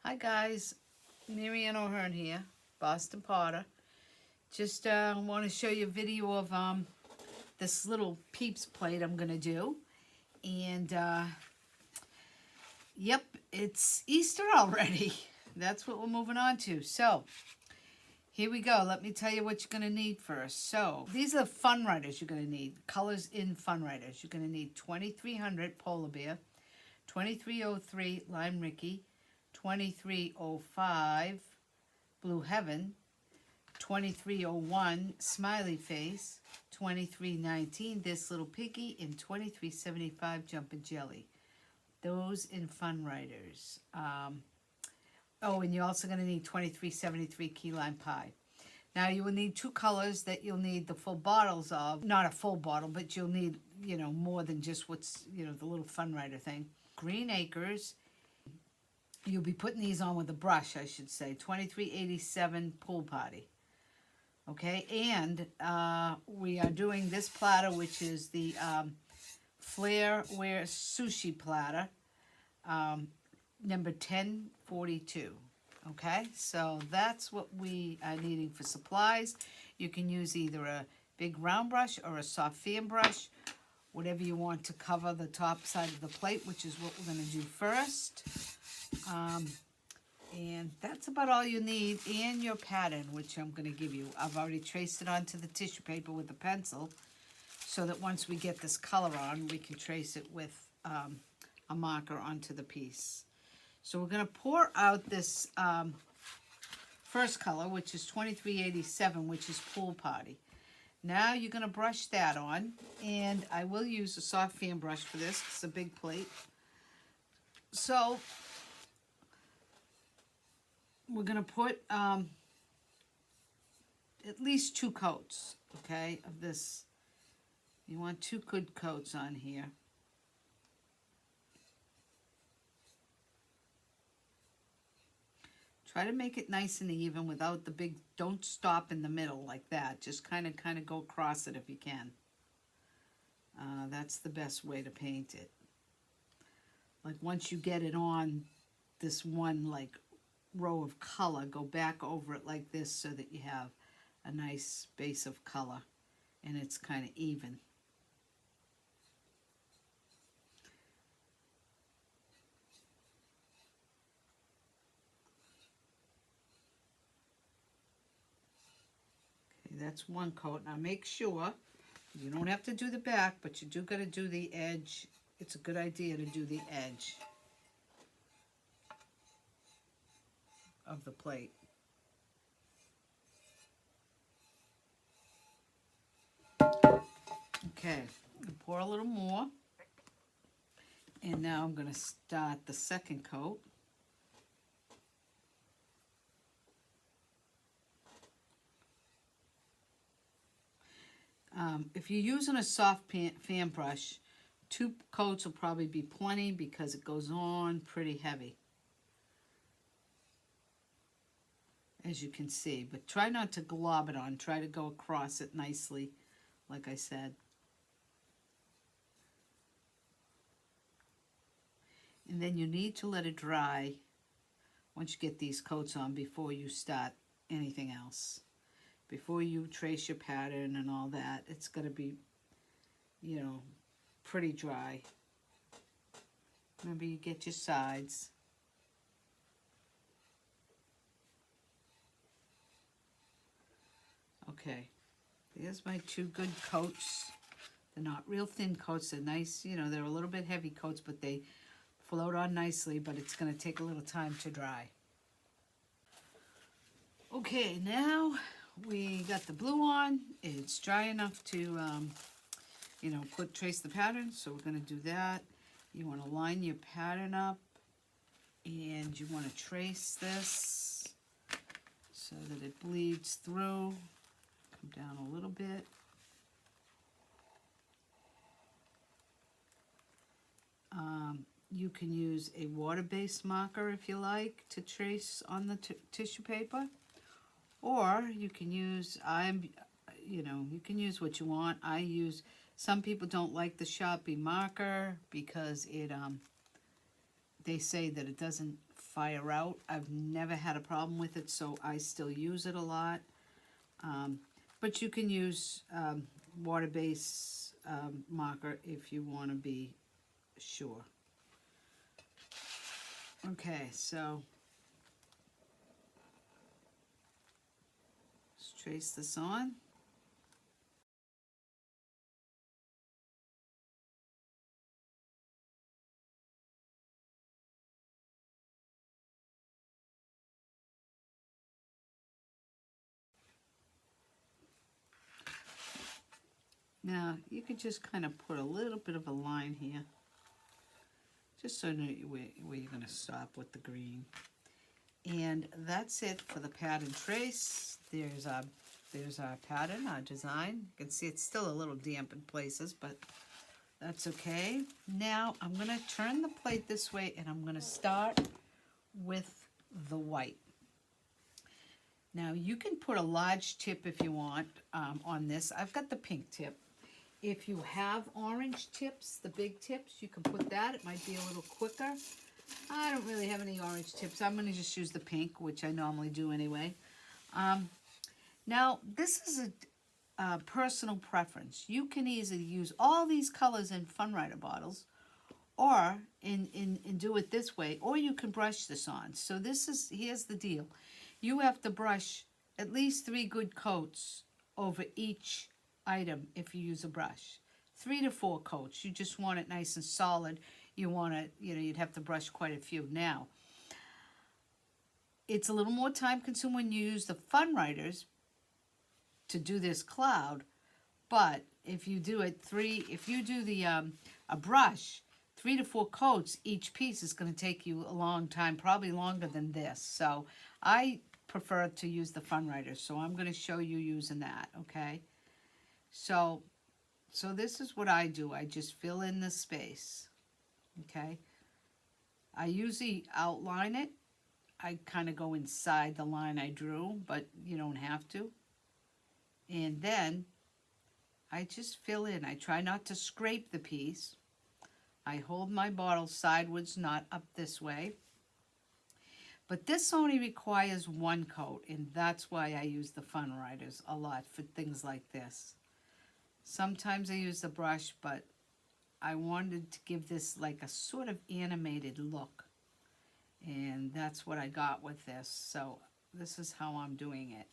Hi guys, Marianne O'Hearn here, Boston Potta. Just want to show you a video of this little Peeps plate I'm going to do. And yep, it's Easter already. That's what we're moving on to. So, here we go. Let me tell you what you're going to need first. So, these are fun writers you're going to need. Colors in fun writers. You're going to need 2300 Polar Bear, 2303 Lime Ricky, 2305 Blue Heaven, 2301 Smiley Face, 2319 This Lil Piggy, and 2375 Jumpin' Jelly. Those in Fun Writers. Oh, and you're also going to need 2373 Key Lime Pie. Now you will need two colors that you'll need the full bottles of. Not a full bottle, but you'll need, more than just what's, the little Fun Writer thing. Green Acres. You'll be putting these on with a brush, I should say. 2387 Pool Party. Okay, and we are doing this platter, which is the Flairware Sushi Platter, number 1042. Okay, so that's what we are needing for supplies. You can use either a big round brush or a soft fan brush, whatever you want to cover the top side of the plate, which is what we're going to do first. And that's about all you need, and your pattern, which I'm going to give you. I've already traced it onto the tissue paper with a pencil, so that once we get this color on, we can trace it with a marker onto the piece. So we're going to pour out this first color, which is 2387, which is Pool Party. Now you're going to brush that on, and I will use a soft fan brush for this. It's a big plate. So we're going to put at least 2 coats, okay, of this. You want 2 good coats on here. Try to make it nice and even without the big, don't stop in the middle like that. Just kind of go across it if you can. That's the best way to paint it. Like once you get it on this one row of color, go back over it like this so that you have a nice base of color and it's kind of even. Okay, that's one coat. Now make sure you don't have to do the back, but you do got to do the edge. It's a good idea to do the edge of the plate. Okay, pour a little more. And now I'm going to start the second coat. If you're using a soft fan brush, 2 coats will probably be plenty because it goes on pretty heavy, as you can see. But try not to glob it on. Try to go across it nicely, like I said. And then you need to let it dry once you get these coats on before you start anything else. Before you trace your pattern and all that, it's going to be, pretty dry. Remember, you get your sides. Okay, there's my 2 good coats. They're not real thin coats. They're nice, they're a little bit heavy coats, but they float on nicely, but it's going to take a little time to dry. Okay, now we got the blue on. It's dry enough to, trace the pattern, so we're going to do that. You want to line your pattern up, and you want to trace this so that it bleeds through. Come down a little bit. You can use a water-based marker if you like to trace on the tissue paper, or you can use you can use what you want. Some people don't like the Sharpie marker because it they say that it doesn't fire out. I've never had a problem with it, so I still use it a lot. But you can use water-based marker if you want to be sure. Okay, so let's trace this on. Now, you could just kind of put a little bit of a line here, just so you know where you're going to stop with the green. And that's it for the pattern trace. There's our pattern, our design. You can see it's still a little damp in places, but that's okay. Now, I'm going to turn the plate this way, and I'm going to start with the white. Now, you can put a large tip if you want on this. I've got the pink tip. If you have orange tips, the big tips, you can put that. It might be a little quicker. I don't really have any orange tips. I'm going to just use the pink, which I normally do anyway. Now, this is a personal preference. You can easily use all these colors in Funwriter bottles, or in do it this way, or you can brush this on. So here's the deal. You have to brush at least 3 good coats over each item if you use a brush. 3 to 4 coats. You just want it nice and solid. You want it, you'd have to brush quite a few. Now, it's a little more time consuming when you use the Funwriters to do this cloud, but if you do a brush, 3 to 4 coats each piece is going to take you a long time, probably longer than this. So I prefer to use the Funwriters, so I'm going to show you using that, okay? So this is what I do. I just fill in the space, okay? I usually outline it. I kind of go inside the line I drew, but you don't have to. And then I just fill in. I try not to scrape the piece. I hold my bottle sideways, not up this way. But this only requires 1 coat, and that's why I use the Funwriters a lot for things like this. Sometimes I use the brush, but I wanted to give this like a sort of animated look. And that's what I got with this. So this is how I'm doing it.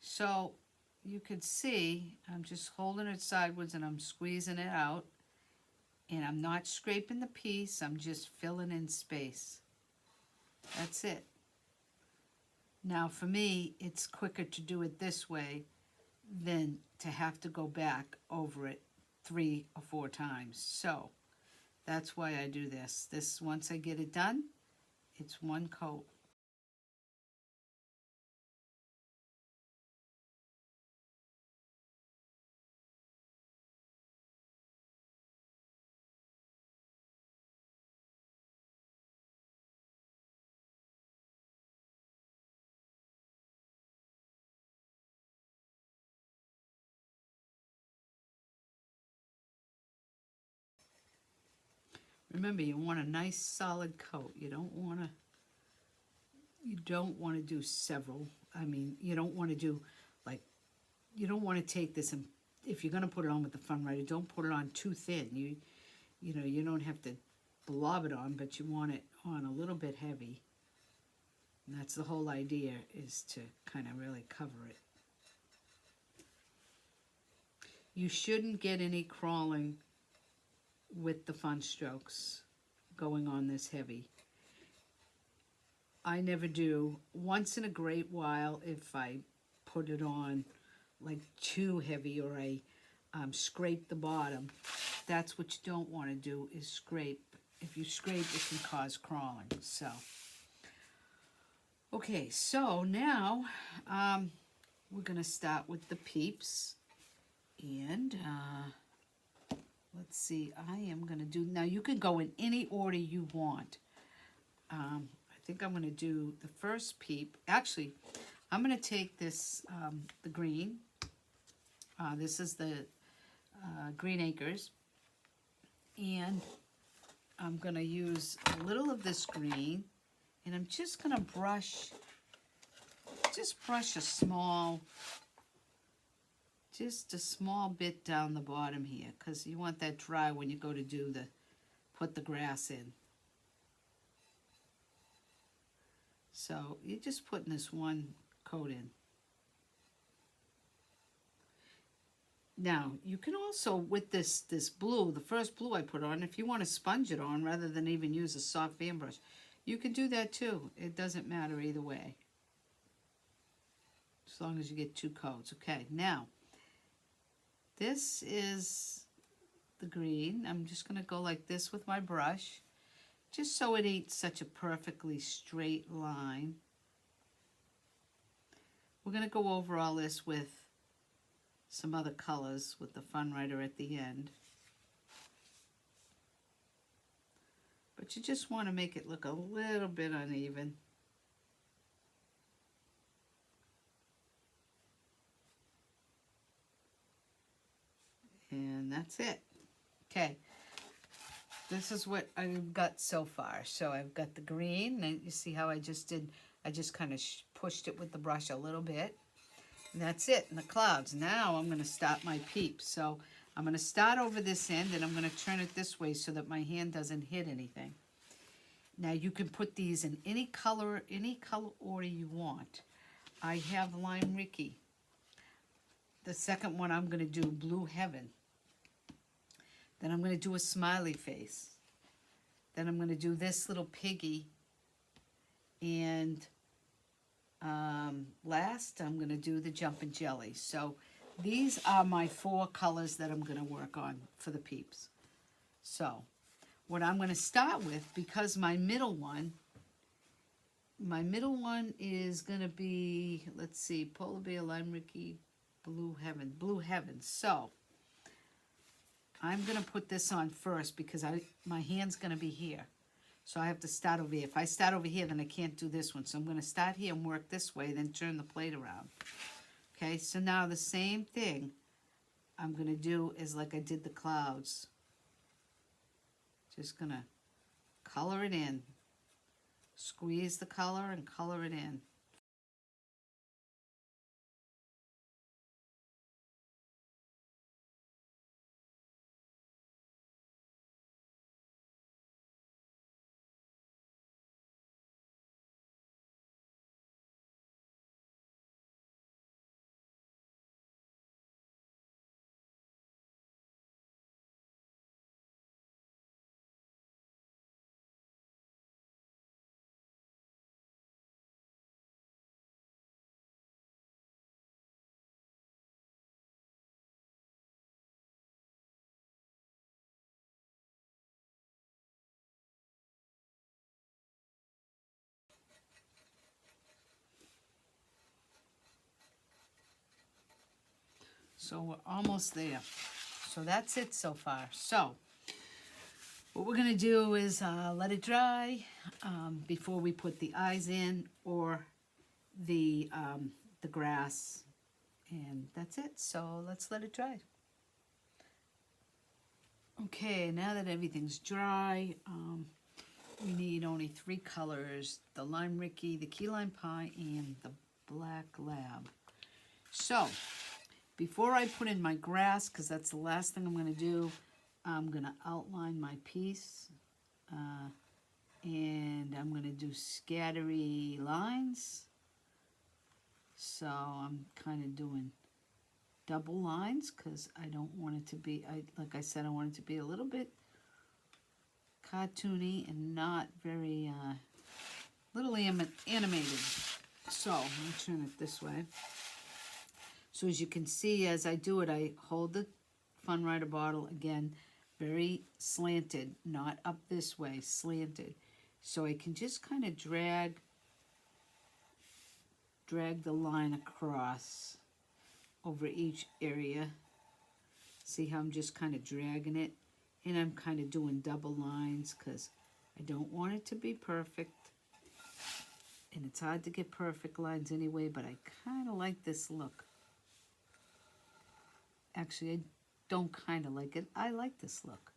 So you can see I'm just holding it sideways and I'm squeezing it out. And I'm not scraping the piece. I'm just filling in space. That's it. Now for me, it's quicker to do it this way than to have to go back over it 3 or 4 times. So that's why I do this. Once I get it done, it's 1 coat. Remember, you want a nice solid coat. You don't want to do several. I mean, you don't want to do you don't want to take this, and if you're going to put it on with the Funwriter, don't put it on too thin. You don't have to blob it on, but you want it on a little bit heavy. And that's the whole idea, is to kind of really cover it. You shouldn't get any crawling with the fun strokes going on this heavy. I never do. Once in a great while, if I put it on like too heavy, or I scrape the bottom, that's what you don't want to do, is scrape. If you scrape, it can cause crawling. So okay, so now we're going to start with the Peeps. And let's see, I am going to do, now you can go in any order you want. I think I'm going to do the first Peep. Actually, I'm going to take this, the green. This is the Green Acres. And I'm going to use a little of this green And I'm just going to brush a small, just a small bit down the bottom here, because you want that dry when you go to put the grass in. So you're just putting this one coat in. Now, you can also, with this blue, the first blue I put on, if you want to sponge it on rather than even use a soft fan brush, you can do that too. It doesn't matter either way. As long as you get 2 coats. Okay, now, this is the green. I'm just going to go like this with my brush, just so it ain't such a perfectly straight line. We're going to go over all this with some other colors with the Fun Writer at the end. But you just want to make it look a little bit uneven. And that's it. Okay. This is what I've got so far. So I've got the green, and you see how I just kind of pushed it with the brush a little bit. And that's it, and the clouds. Now I'm going to start my peeps. So I'm going to start over this end, and I'm going to turn it this way so that my hand doesn't hit anything. Now you can put these in any color order you want. I have Lime Ricky. The second one I'm going to do Blue Heaven. Then I'm going to do a smiley face. Then I'm going to do This Little Piggy. And last, I'm going to do the Jumpin' Jelly. So these are my 4 colors that I'm going to work on for the peeps. So what I'm going to start with, because my middle one is going to be, let's see, Polar Bear, Lime Ricky, Blue Heaven. So I'm going to put this on first because my hand's going to be here. So I have to start over here. If I start over here, then I can't do this one. So I'm going to start here and work this way, then turn the plate around. Okay, so now the same thing I'm going to do is like I did the clouds. Just going to color it in. Squeeze the color and color it in. So we're almost there. So that's it so far. So what we're going to do is let it dry before we put the eyes in or the grass. And that's it. So let's let it dry. Okay, now that everything's dry, we need only 3 colors. The Lime Ricky, the Key Lime Pie, and the Black Lab. So before I put in my grass, because that's the last thing I'm going to do, I'm going to outline my piece. And I'm going to do scattery lines. So I'm kind of doing double lines because I don't want it to be, like I said, I want it to be a little bit cartoony and not very, little animated. So I'm going to turn it this way. So as you can see, as I do it, I hold the Fun Writer bottle, again, very slanted, not up this way, slanted. So I can just kind of drag the line across over each area. See how I'm just kind of dragging it? And I'm kind of doing double lines because I don't want it to be perfect. And it's hard to get perfect lines anyway, but I kind of like this look. Actually, I don't kind of like it. I like this look.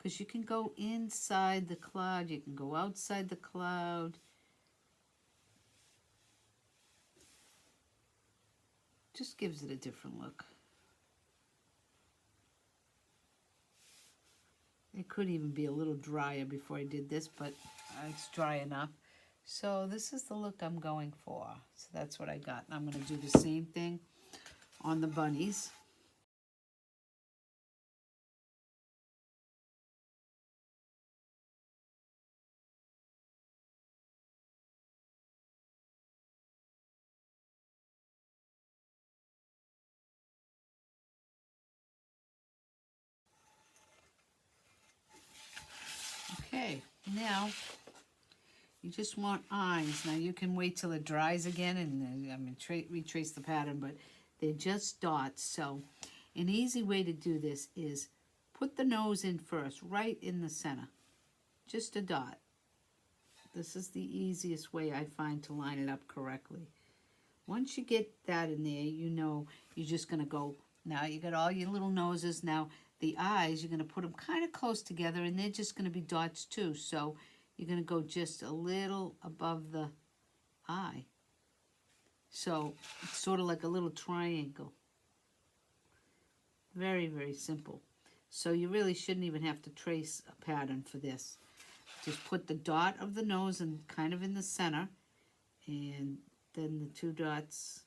because you can go inside the cloud, you can go outside the cloud. Just gives it a different look. It could even be a little drier before I did this, but it's dry enough. So this is the look I'm going for. So that's what I got. And I'm going to do the same thing on the bunnies. Okay, now you just want eyes. Now you can wait till it dries again and I'm going to retrace the pattern, but they're just dots. So an easy way to do this is put the nose in first, right in the center. Just a dot. This is the easiest way I find to line it up correctly. Once you get that in there, you know you're just going to go. Now you got all your little noses. Now the eyes, you're going to put them kind of close together, and they're just going to be dots too. So you're going to go just a little above the eye. So it's sort of like a little triangle. Very, very simple. So you really shouldn't even have to trace a pattern for this. Just put the dot of the nose and kind of in the center, and then the two dots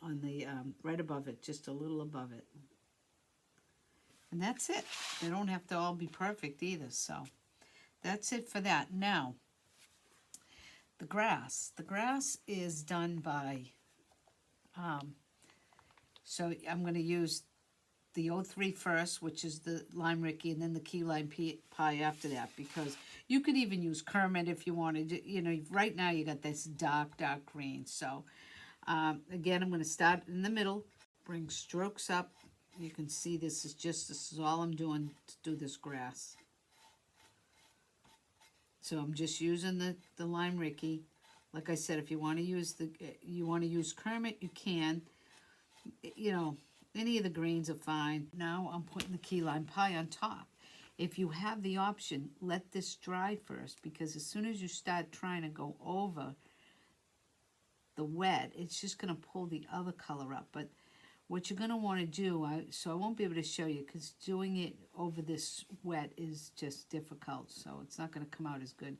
on the right above it, just a little above it. And that's it. They don't have to all be perfect either, so that's it for that. Now, the grass. The grass is done by, so I'm going to use the 03 first, which is the lime Ricky, and then the key lime pie after that, because you could even use Kermit if you wanted. You know, right now you got this dark green. So again, I'm going to start in the middle, bring strokes up. You can see this is all I'm doing to do this grass. So I'm just using the lime Ricky. Like I said, if you want to use Kermit, you can. You know, any of the greens are fine. Now I'm putting the key lime pie on top. If you have the option, let this dry first, because as soon as you start trying to go over the wet, it's just going to pull the other color up. But what you're going to want to do, so I won't be able to show you because doing it over this wet is just difficult. So it's not going to come out as good.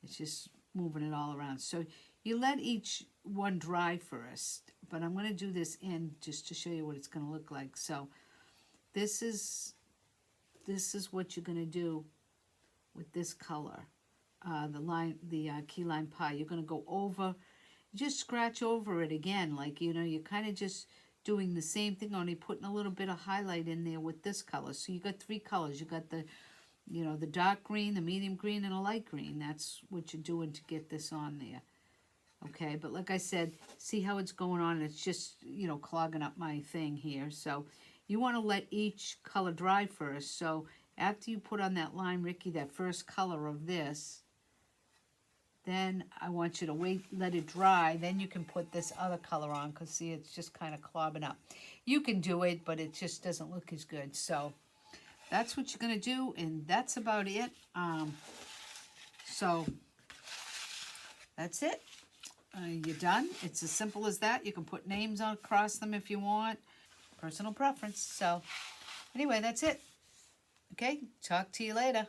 It's just moving it all around. So you let each one dry first, but I'm going to do this in just to show you what it's going to look like. So this is what you're going to do with this color, the key lime pie. You're going to go over, just scratch over it again, like, you know, you're kind of just doing the same thing, only putting a little bit of highlight in there with this color. So you got three colors. You got the, you know, the dark green, the medium green, and a light green. That's what you're doing to get this on there. Okay, but like I said, see how it's going on? It's just, you know, clogging up my thing here. So you want to let each color dry first. So after you put on that lime Ricky, that first color of this, then I want you to wait, let it dry. Then you can put this other color on, because see, it's just kind of clogging up. You can do it, but it just doesn't look as good. So that's what you're going to do, and that's about it. So that's it. You're done. It's as simple as that. You can put names on across them if you want. Personal preference. So anyway, that's it. Okay, talk to you later.